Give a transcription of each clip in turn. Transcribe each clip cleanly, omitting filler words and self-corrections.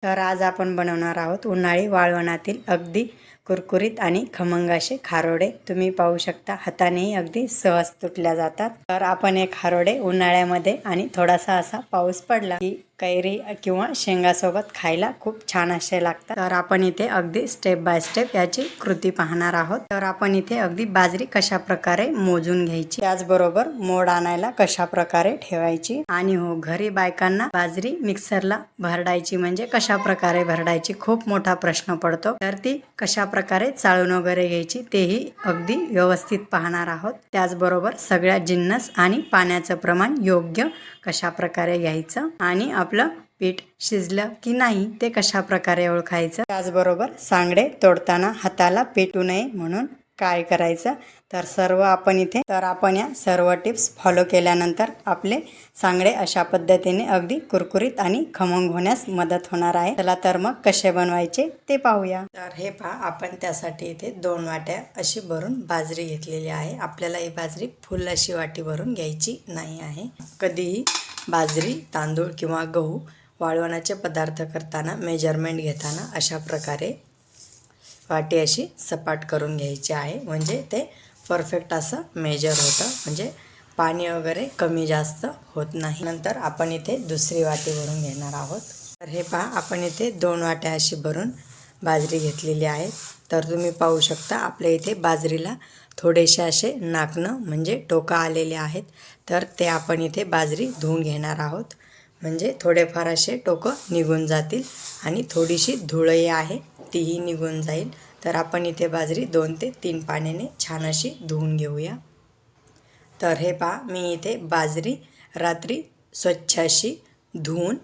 तर आज आपण बनवणार आहोत उन्हाळी वाळवणातील अगदी कुरकुरीत आणि खमंग असे खारोडे। तुम्ही पाहू शकता हातानेही अगदी सहज तुटल्या जातात। तर आपण हे खारोडे उन्हाळ्यामध्ये आणि थोडासा असा पाऊस पडला की कैरी किंवा शेंगासोबत खायला खूप छान असे लागतात। तर आपण इथे अगदी स्टेप बाय स्टेप याची कृती पाहणार आहोत। तर आपण इथे अगदी बाजरी कशा प्रकारे मोजून घ्यायची, त्याचबरोबर मोड आणायला कशा प्रकारे ठेवायची, आणि हो घरी बायकांना बाजरी मिक्सरला भरडायची म्हणजे कशा प्रकारे भरडायची खूप मोठा प्रश्न पडतो। तर ती कशा प्रकारे चाळून वगैरे घ्यायची तेही अगदी व्यवस्थित पाहणार आहोत। त्याचबरोबर सगळ्या जिन्नस आणि पाण्याचं प्रमाण योग्य कशा प्रकारे घ्यायचं आणि आपलं पीठ शिजलं की नाही ते कशा प्रकारे ओळखायचं, त्याचबरोबर सांगडे तोडताना हाताला पेटू नये म्हणून काय करायचं। तर आपण या सर्व टिप्स फॉलो केल्यानंतर आपले सांगडे अशा पद्धतीने अगदी कुरकुरीत आणि खमंग होण्यास मदत होणार आहे। चला तर मग कसे बनवायचे ते पाहूया। तर हे पहा, आपण त्यासाठी इथे 2 वाट्या अशी भरून बाजरी घेतलेली आहे। आपल्याला ही बाजरी फुल अशी वाटी भरून घ्यायची नाही आहे। कधीही बाजरी, तांदूळ किंवा गहू वाळवणाचे पदार्थ करताना मेजरमेंट घेताना अशा प्रकारे वाटी अशी सपाट करून घ्यायची आहे, म्हणजे ते परफेक्ट असं मेजर होतं, म्हणजे पाणी वगैरे कमी जास्त होत नाही। नंतर आपण इथे दुसरी वाटी भरून घेणार आहोत। तर हे पहा, आपण इथे 2 वाट्या अशी भरून बाजरी घेतलेली आहे। तर तुम्ही पाहू शकता आपल्या इथे बाजरीला थोडेसे असे नाकणं म्हणजे टोका आलेले आहेत। तर ते आपण इथे बाजरी धुवून घेणार आहोत, म्हणजे थोडेफार असे टोकं निघून जातील आणि थोडीशी धुळही आहे तीही निघून जाईल। तर आपण इथे बाजरी 2 ते 3 पाण्याने छान अशी धुवून घेऊया। तर हे पहा, मी इथे बाजरी रात्री स्वच्छ अशी धुवून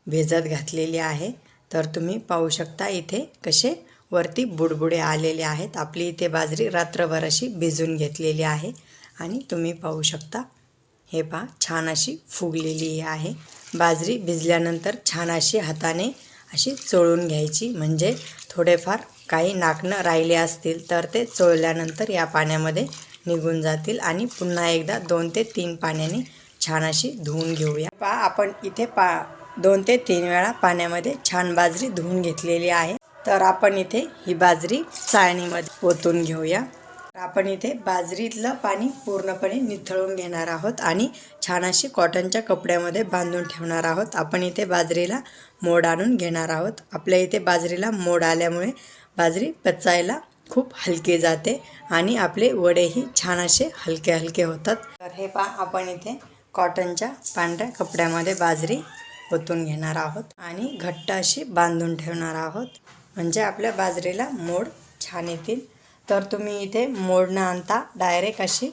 भिजत घातलेली आहे। तर तुम्ही पाहू शकता इथे कसे वरती बुडबुडे आलेले आहेत। आपली इथे बाजरी रात्रभर अशी भिजून घेतलेली आहे आणि तुम्ही पाहू शकता हे पहा छान अशी फुगलेली आहे। बाजरी भिजल्यानंतर छान अशी हाताने अशी चोळून घ्यायची, म्हणजे थोडेफार काही नाकणं राहिले असतील तर ते चोळल्यानंतर या पाण्यामध्ये निघून जातील आणि पुन्हा एकदा 2 ते 3 पाण्याने छान अशी धुवून घेऊया। पहा, आपण इथे 2 ते 3 वेळा पाण्यामध्ये छान बाजरी धुवून घेतलेली आहे। तर आपण इथे ही बाजरी चाळणीमध्ये ओतून घेऊया। आपण इथे बाजरीतलं पाणी पूर्णपणे निथळून घेणार आहोत आणि छान अशी कॉटनच्या कपड्यामध्ये बांधून ठेवणार आहोत। आपण इथे बाजरीला मोड आणून घेणार आहोत। आपल्या इथे बाजरीला मोड आल्यामुळे बाजरी पचायला खूप हलकी जाते आणि आपले वडेही छान असे हलके हलके होतात। तर हे पहा, आपण इथे कॉटनच्या पांढऱ्या कपड्यामध्ये बाजरी ओतून घेणार आहोत आणि घट्ट अशी बांधून ठेवणार आहोत, म्हणजे आपल्या बाजरीला मोड छान येतील। तर तुम्ही इथे मोड न आणता डायरेक्ट अशी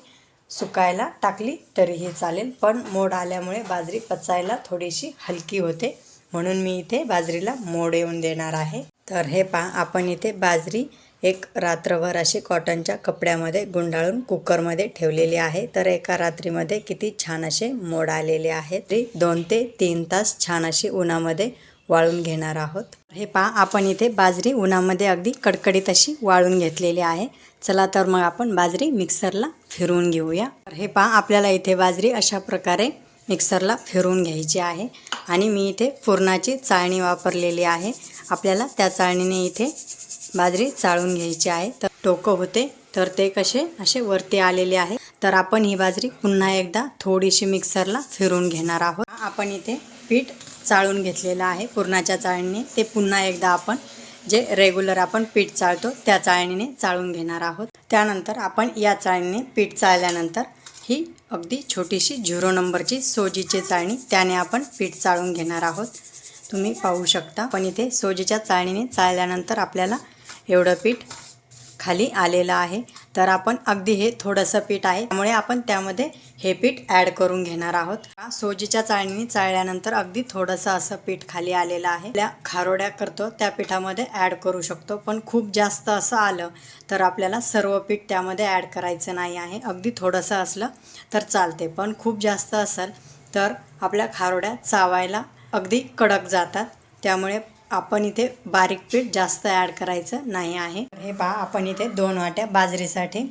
सुकायला टाकली तरीही चालेल, पण मोड आल्यामुळे बाजरी पचायला थोडीशी हलकी होते, म्हणून मी इथे बाजरीला मोड येऊन देणार आहे। तर हे पहा, आपण इथे बाजरी एक रात्रभर अशी कॉटनच्या कपड्यामध्ये गुंडाळून कुकरमध्ये ठेवलेली आहे। तर एका रात्रीमध्ये किती छान असे मोड आलेले आहेत। 2 ते 3 तास छान अशी उन्हामध्ये वाळून घेणार आहोत। हे पहा, आपण इथे बाजरी उन्हामध्ये अगदी कडकडीत अशी वाळून घेतलेली आहे। चला तर मग आपण बाजरी मिक्सरला फिरवून घेऊया। तर हे पहा, आपल्याला इथे बाजरी अशा प्रकारे मिक्सरला फिरवून घ्यायची आहे आणि मी इथे पुरणाची चाळणी वापरलेली आहे। आपल्याला त्या चाळणीने इथे बाजरी चाळून घ्यायची आहे। तर टोकं होते तर ते कसे असे वरती आलेले आहे। तर आपण ही बाजरी पुन्हा एकदा थोडीशी मिक्सरला फिरवून घेणार आहोत। आपण इथे पीठ चाळून घेतलेलं आहे पुरणाच्या चाळणीने, ते पुन्हा एकदा आपण जे रेग्युलर आपण पीठ चाळतो त्या चाळणीने चाळून घेणार आहोत। त्यानंतर आपण या चाळणीने पीठ चाळल्यानंतर ही अगदी छोटीशी 0 नंबरची सोजीची चाळणी, त्याने आपण पीठ चाळून घेणार आहोत। तुम्ही पाहू शकता पण इथे सोजीच्या चाळणीने चाळल्यानंतर आपल्याला एवढं पीठ खाली आलेलं आहे। तर आपण अगदी हे थोडंसं पीठ आहे, त्यामुळे आपण त्यामध्ये हे पीठ ॲड करून घेणार आहोत। सोजीच्या चाळणीने चाळल्यानंतर अगदी थोडंसं असं पीठ खाली आलेलं आहे। आपल्या खारोड्या करतो त्या पिठामध्ये ॲड करू शकतो, पण खूप जास्त असं आलं तर आपल्याला सर्व पीठ त्यामध्ये ॲड करायचं नाही आहे। अगदी थोडंसं असलं तर चालते, पण खूप जास्त असेल तर आपल्या खारोड्या चावायला अगदी कडक जातात, त्यामुळे आपण इथे बारीक पीठ जास्त ॲड करायचं नाही आहे। हे पहा, आपण इथे 2 वाट्या बाजरीसाठी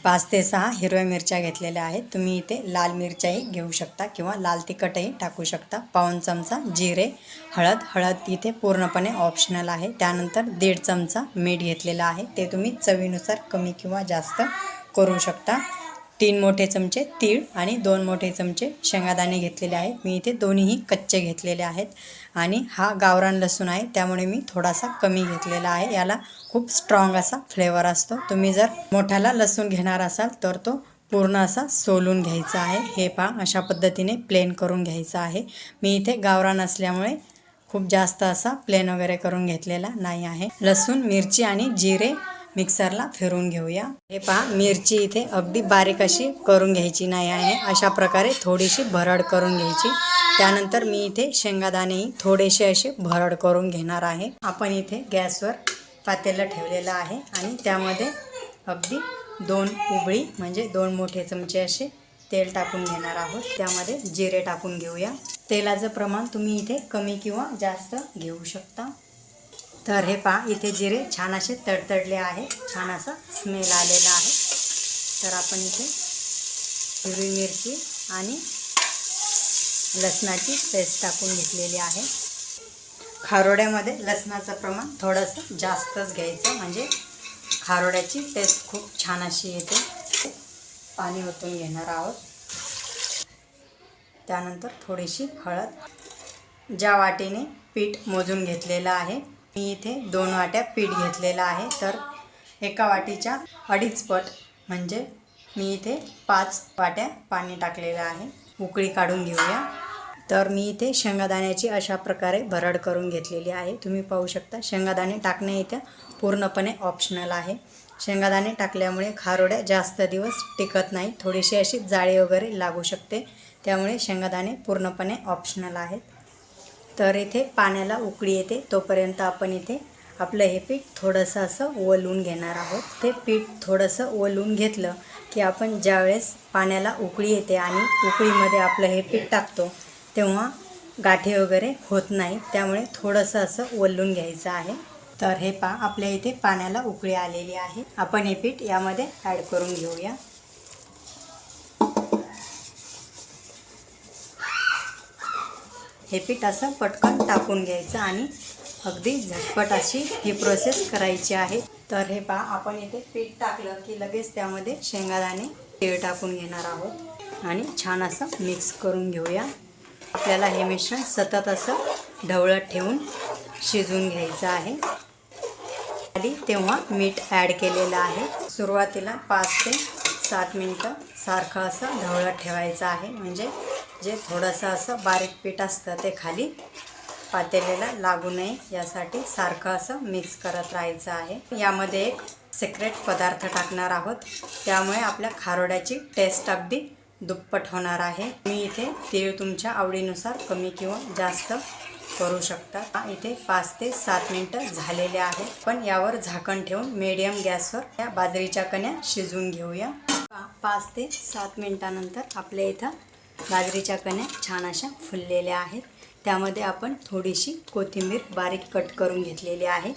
5 ते 6 हिरव्या मिरच्या घेतलेल्या आहेत. तुम्ही इथे लाल मिरच्याही घेऊ शकता किंवा लाल तिखटही टाकू शकता. पाऊण चमचा जिरे, हळद इथे पूर्णपणे ऑप्शनल आहे. त्यानंतर 1.5 चमचा मीठ घेतलेलं आहे. ते तुम्ही चवीनुसार कमी किंवा जास्त करू शकता. 3 मोठे चमचे तीळ आणि 2 मोठे चमचे शेंगादाणे घेतलेले आहेत. मी इथे दोन्हीही कच्चे घेतलेले आहेत आणि हा गावरान लसूण आहे, त्यामुळे मी थोडासा कमी घेतलेला आहे. याला खूप स्ट्रॉंग असा फ्लेवर असतो. तुम्ही जर मोठाला लसूण घेणार असाल तर तो पूर्ण असा सोलून घ्यायचा आहे. हे पहा, अशा पद्धतीने प्लेन करून घ्यायचा आहे. मी इथे गावरान असल्यामुळे खूप जास्त असा प्लेन वगैरे करून घेतलेला नाही आहे. लसूण, मिरची आणि जिरे मिक्सरला फिरवून घेऊया. हे पहा, मिरची इथे अगदी बारीक अशी करून घ्यायची नाही आहे. अशा प्रकारे थोडीशी भरड करून घ्यायची. त्यानंतर मी इथे शेंगादाणेही थोडेसे असे भरड करून घेणार आहे. आपण इथे गॅसवर पातेलं ठेवलेलं आहे आणि त्यामध्ये अगदी 2 उबळी म्हणजे 2 मोठे चमचे असे तेल टाकून घेणार आहोत. त्यामध्ये जिरे टाकून घेऊया. तेलाचं प्रमाण तुम्ही इथे कमी किंवा जास्त घेऊ शकता. तर हे पहा, इथे जिरे छान असे तडतडले आहे. छान असा स्मेल आलेला आहे. तर आपण इथे हिरवी मिरची आणि लसणाची पेस्ट टाकून घेतलेली आहे. खारोड्यामध्ये लसणाचं प्रमाण थोडंसं जास्तच घ्यायचं, म्हणजे खारोड्याची टेस्ट खूप छान अशी येते. पाणी ओतून घेणार आहोत. त्यानंतर थोडीशी हळद. ज्या वाटीने पीठ मोजून घेतलेलं आहे, मी इथे 2 वाट्या पीठ घेतलेलं आहे. तर एका वाटीच्या 2.5 पट म्हणजे मी इथे 5 वाट्या पाणी टाकलेलं आहे. उकळी काढून घेऊया. तर मी इथे शेंगादाण्याची अशा प्रकारे भरड करून घेतलेली आहे. तुम्ही पाहू शकता, शेंगादाणे टाकणे इथे पूर्णपणे ऑप्शनल आहे. शेंगादाणे टाकल्यामुळे खारोड्या जास्त दिवस टिकत नाही, थोडीशी अशी जाळी वगैरे लागू शकते. त्यामुळे शेंगादाणे पूर्णपणे ऑप्शनल आहेत. तर इथे पाण्याला उकळी येते तोपर्यंत आपण इथे आपलं हे पीठ थोडंसं असं ओलवून घेणार आहोत. ते पीठ थोडंसं ओलवून घेतलं की आपण ज्यावेळेस पाण्याला उकळी येते आणि उकळीमध्ये आपलं हे पीठ टाकतो तेव्हा गाठी वगैरे होत नाही. त्यामुळे थोडंसं असं ओलवून घ्यायचं आहे. तर हे पहा, आपल्या इथे पाण्याला उकळी आलेली आहे. आपण हे पीठ यामध्ये ॲड करून घेऊया. हे पीठ असं पटकन टाकून घ्यायचं आणि अगदी झटपट अशी ही प्रोसेस करायची आहे. तर हे पहा, आपण इथे पीठ टाकलं की लगेच त्यामध्ये शेंगादाणे, तीळ टाकून घेणार आहोत आणि छान असं मिक्स करून घेऊया. आपल्याला हे मिश्रण सतत असं ढवळत ठेवून शिजवून घ्यायचं आहे. आधी तेव्हा मीठ ॲड केलेलं आहे. सुरुवातीला 5 ते 7 मिनटं सारखं असं ढवळत ठेवायचं आहे, म्हणजे जे थोडंसं असं बारीक पीठ असतं ते खाली पातेल्याला लागू नये यासाठी सारखं असं मिक्स करत राहायचं आहे. यामध्ये एक सिक्रेट पदार्थ टाकणार आहोत, त्यामुळे आपल्या खारोड्याची टेस्ट अगदी दुप्पट होणार आहे. मी इथे तीळ तुमच्या आवडीनुसार कमी किंवा जास्त करू शकता. इथे 5 ते 7 मिनटं झालेले आहेत. पण यावर झाकण ठेवून मीडियम गॅसवर या बाजरीच्या कण्या शिजवून घेऊया. 5 ते 7 मिनटानंतर आपल्या इथं बाजरीच्या कण्या छान अशा फुललेल्या आहेत. त्यामध्ये आपण थोडीशी कोथिंबीर बारीक कट करून घेतलेली आहे,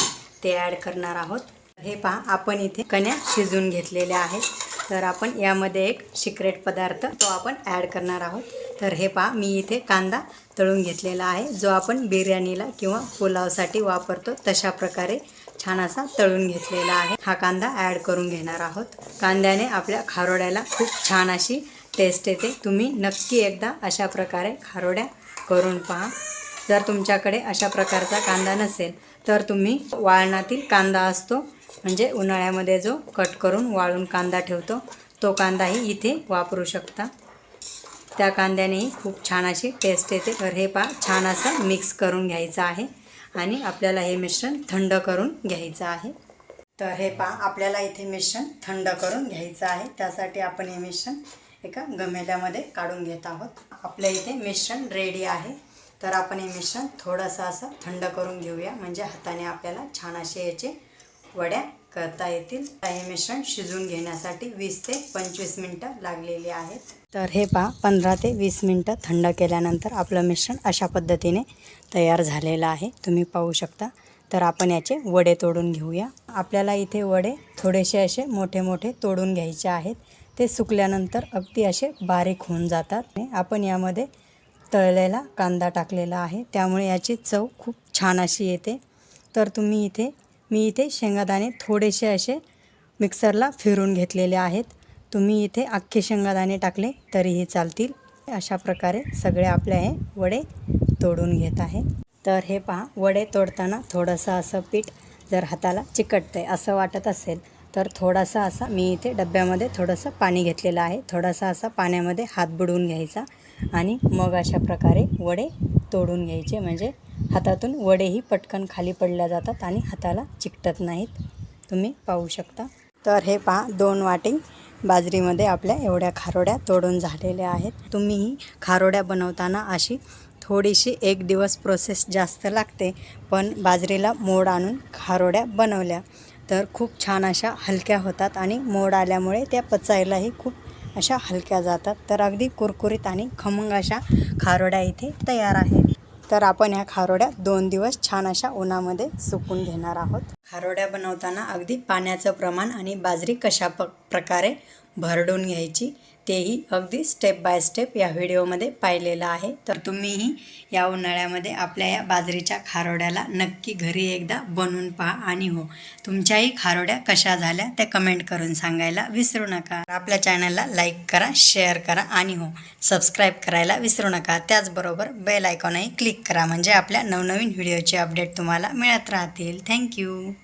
ते ॲड करणार आहोत. हे पहा, आपण इथे कण्या शिजवून घेतलेल्या आहेत. तर आपण यामध्ये एक सिक्रेट पदार्थ तो आपण ॲड करणार आहोत. तर हे पहा, मी इथे कांदा तळून घेतलेला आहे, जो आपण बिर्याणीला किंवा पुलावसाठी वापरतो तशा प्रकारे छान असा तळून घेतलेला आहे. हा कांदा ॲड करून घेणार आहोत. कांद्याने आपल्या खारोड्याला खूप छान अशी टेस्ट येते. तुम्ही नक्की एकदा अशा प्रकारे खारोड्या करून पहा. जर तुमच्याकडे अशा प्रकारचा कांदा नसेल तर तुम्ही वाळणातील कांदा असतो, म्हणजे उन्हाळ्यामध्ये जो कट करून वाळून कांदा ठेवतो तो कांदाही इथे वापरू शकता. त्या कांद्यानेही खूप छान अशी टेस्ट येते. तर हे पहा, छान असं मिक्स करून घ्यायचं आहे आणि आपल्याला हे मिश्रण थंड करून घ्यायचं आहे. तर हे पहा, आपल्याला इथे मिश्रण थंड करून घ्यायचं आहे. त्यासाठी आपण हे मिश्रण एका गमेल्यामध्ये काढून घेत आहोत. आपल्या इथे मिश्रण रेडी आहे. तर आपण हे मिश्रण थोडंसं असं थंड करून घेऊया, म्हणजे हाताने आपल्याला छान असे याचे वड्या करता येतील. हे मिश्रण शिजवून घेण्यासाठी 20 ते 25 मिनटं लागलेली आहेत. तर हे पहा, 15 ते 20 मिनटं थंड केल्यानंतर आपलं मिश्रण अशा पद्धतीने तयार झालेलं आहे, तुम्ही पाहू शकता. तर आपण याचे वडे तोडून घेऊया। आपल्याला इथे वडे थोडेसे असे मोठे मोठे तोडून घ्यायचे आहेत। ते सुकल्यानंतर अगदी असे बारीक होऊन जातात। आपण यामध्ये तळलेला कांदा टाकलेला आहे, त्यामुळे याची चव खूप छान अशी येते। तर मी इथे शेंगादाणे थोडेसे असे मिक्सरला फिरून घेतलेले आहेत। तुम्ही इथे अख्खे शेंगादाणे टाकले तरीही चालतील। अशा प्रकारे सगळे आपले हे वडे तोडून घेत आहे। तर हे पहा, वडे तोडताना थोडंसं असं पीठ जर हाताला चिकटतंय असं वाटत असेल तर थोडासा असा मी इथे डब्यामध्ये थोडंसं पाणी घेतलेलं आहे, थोडासा असा पाण्यामध्ये हात बुडवून घ्यायचा आणि मग अशा प्रकारे वडे तोडून घ्यायचे। म्हणजे हातातून वडेही पटकन खाली पडल्या जातात आणि हाताला चिकटत नाहीत। तुम्ही पाहू शकता। तर हे पहा, 2 वाटी बाजरीमध्ये आपल्या एवढ्या खारोड्या तोडून झालेल्या आहेत। तुम्हीही खारोड्या बनवताना अशी थोडीशी एक दिवस प्रोसेस जास्त लागते, पण बाजरीला मोड आणून खारोड्या बनवल्या तर खूप छान अशा हलक्या होतात आणि मोड आल्यामुळे त्या पचायलाही खूप अशा हलक्या जातात। तर अगदी कुरकुरीत आणि खमंग अशा खारोड्या इथे तयार आहेत। तर आपण ह्या खारोड्या 2 दिवस छान अशा उन्हामध्ये सुकून घेणार आहोत। खारोड्या बनवताना अगदी पाण्याचं प्रमाण आणि बाजरी कशा प्रकारे भरडून घ्यायची तेही अगदी स्टेप बाय स्टेप या व्हिडिओमध्ये पाहिलेलं आहे। तर तुम्हीही या उन्हाळ्यामध्ये आपल्या या बाजरीच्या खारोड्याला नक्की घरी एकदा बनवून पहा आणि हो, तुमच्याही खारोड्या कशा झाल्या त्या कमेंट करून सांगायला विसरू नका। आपल्या चॅनलला लाईक करा, शेअर करा आणि हो, सबस्क्राईब करायला विसरू नका। त्याचबरोबर बेल आयकॉनही क्लिक करा, म्हणजे आपल्या नवनवीन व्हिडिओचे अपडेट तुम्हाला मिळत राहतील। थँक्यू।